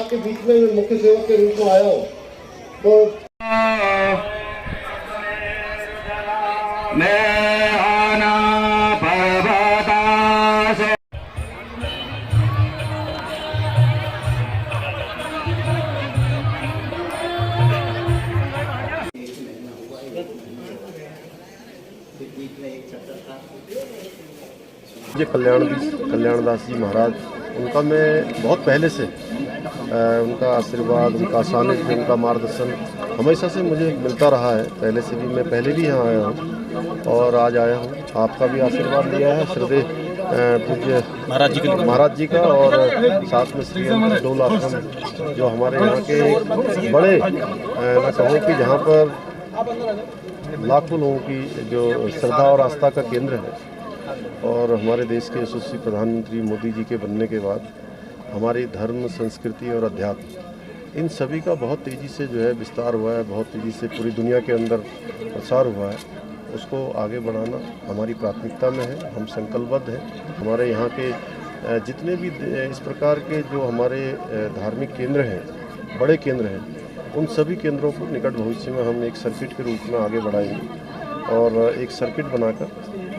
आपके बीच में मुख्य सेवक के रूप में आया हूँ। तो मुझे कल्याणदास जी महाराज, उनका मैं बहुत पहले से उनका आशीर्वाद, उनका सानिध्य, उनका मार्गदर्शन हमेशा से मुझे मिलता रहा है। पहले से भी, मैं पहले भी यहाँ आया हूँ और आज आया हूँ। आपका भी आशीर्वाद लिया है श्रद्धेय पूज्य महाराज जी का, और साथ में श्री डोल आश्रम जो हमारे यहाँ के बड़े, मैं कहूँ कि जहाँ पर लाखों लोगों की जो श्रद्धा और आस्था का केंद्र है, और हमारे देश के यशस्वी प्रधानमंत्री मोदी जी के बनने के बाद हमारी धर्म, संस्कृति और अध्यात्म, इन सभी का बहुत तेज़ी से जो है विस्तार हुआ है, बहुत तेज़ी से पूरी दुनिया के अंदर प्रसार हुआ है। उसको आगे बढ़ाना हमारी प्राथमिकता में है। हम संकल्पबद्ध हैं। हमारे यहाँ के जितने भी इस प्रकार के जो हमारे धार्मिक केंद्र हैं, बड़े केंद्र हैं, उन सभी केंद्रों को निकट भविष्य में हम एक सर्किट के रूप में आगे बढ़ाएंगे, और एक सर्किट बनाकर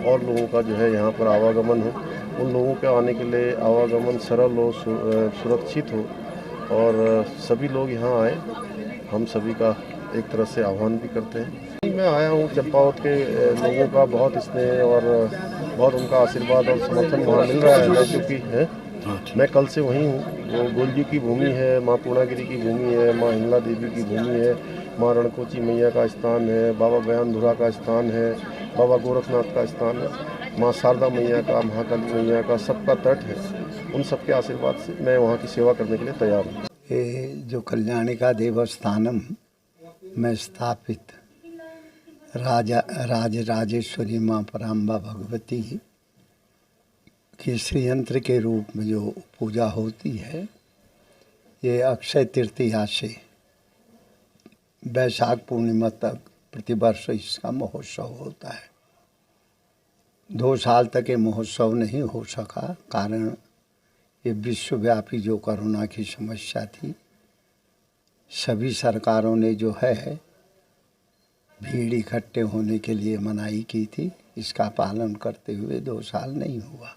और लोगों का जो है यहाँ पर आवागमन हो, उन लोगों के आने के लिए आवागमन सरल हो, सुरक्षित हो, और सभी लोग यहाँ आए। हम सभी का एक तरह से आह्वान भी करते हैं। मैं आया हूँ, चंपावत के लोगों का बहुत स्नेह और बहुत उनका आशीर्वाद और समर्थन वहाँ मिल रहा है, क्योंकि है मैं कल से वहीं हूँ। वो गोल जी की भूमि है, माँ पूर्णागिरी की भूमि है, माँ हिमला देवी की भूमि है, माँ रणकोची मैया का स्थान है, बाबा बयानधुरा का स्थान है, बाबा गोरखनाथ का स्थान है, माँ शारदा मैया का, महाकाली मैया का, सबका तट है। उन सबके आशीर्वाद से मैं वहाँ की सेवा करने के लिए तैयार हूँ। ये जो कल्याणिका देवस्थानम में स्थापित राजराजेश्वरी माँ पराम्बा भगवती की श्रीयंत्र के रूप में जो पूजा होती है, ये अक्षय तृतीया से वैशाख पूर्णिमा तक प्रतिवर्ष इसका महोत्सव होता है। 2 साल तक ये महोत्सव नहीं हो सका, कारण ये विश्वव्यापी जो कोरोना की समस्या थी, सभी सरकारों ने जो है भीड़ इकट्ठे होने के लिए मनाही की थी। इसका पालन करते हुए 2 साल नहीं हुआ।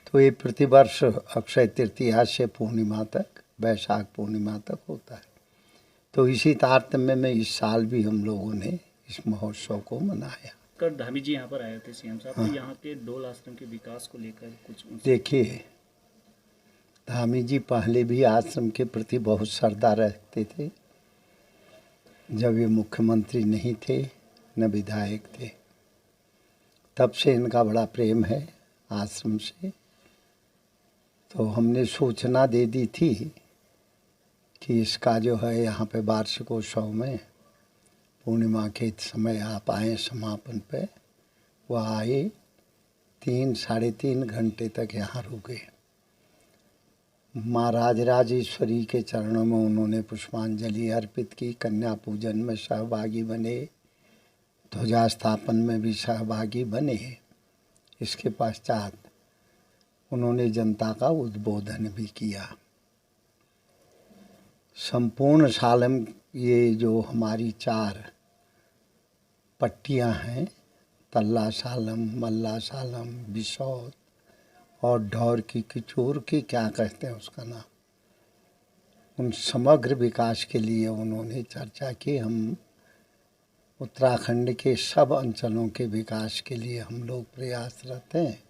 तो ये प्रतिवर्ष अक्षय तृतीया से पूर्णिमा तक, वैशाख पूर्णिमा तक होता है। तो इसी तारतम्य में इस साल भी हम लोगों ने इस महोत्सव को मनाया। कर धामी जी यहाँ पर आए थे सीएम साहब। हाँ। तो यहाँ के डोल आश्रम के विकास को लेकर कुछ देखिए, धामी जी पहले भी आश्रम के प्रति बहुत श्रद्धा रखते थे। जब ये मुख्यमंत्री नहीं थे, न विधायक थे, तब से इनका बड़ा प्रेम है आश्रम से। तो हमने सूचना दे दी थी कि इसका जो है यहाँ पे वार्षिकोत्सव में पूर्णिमा के समय आप आए समापन पे। वह आए, 3 - 3.5 घंटे तक यहाँ रुके। माँ राजराजेश्वरी के चरणों में उन्होंने पुष्पांजलि अर्पित की, कन्या पूजन में सहभागी बने, ध्वजा स्थापन में भी सहभागी बने। इसके पश्चात उन्होंने जनता का उद्बोधन भी किया। संपूर्ण सालम, ये जो हमारी 4 पट्टियां हैं, तल्ला सालम, मल्ला सालम, बिसौत और ढौर की किचोर की, क्या कहते हैं उसका नाम, उन समग्र विकास के लिए उन्होंने चर्चा की। हम उत्तराखंड के सब अंचलों के विकास के लिए हम लोग प्रयासरत हैं।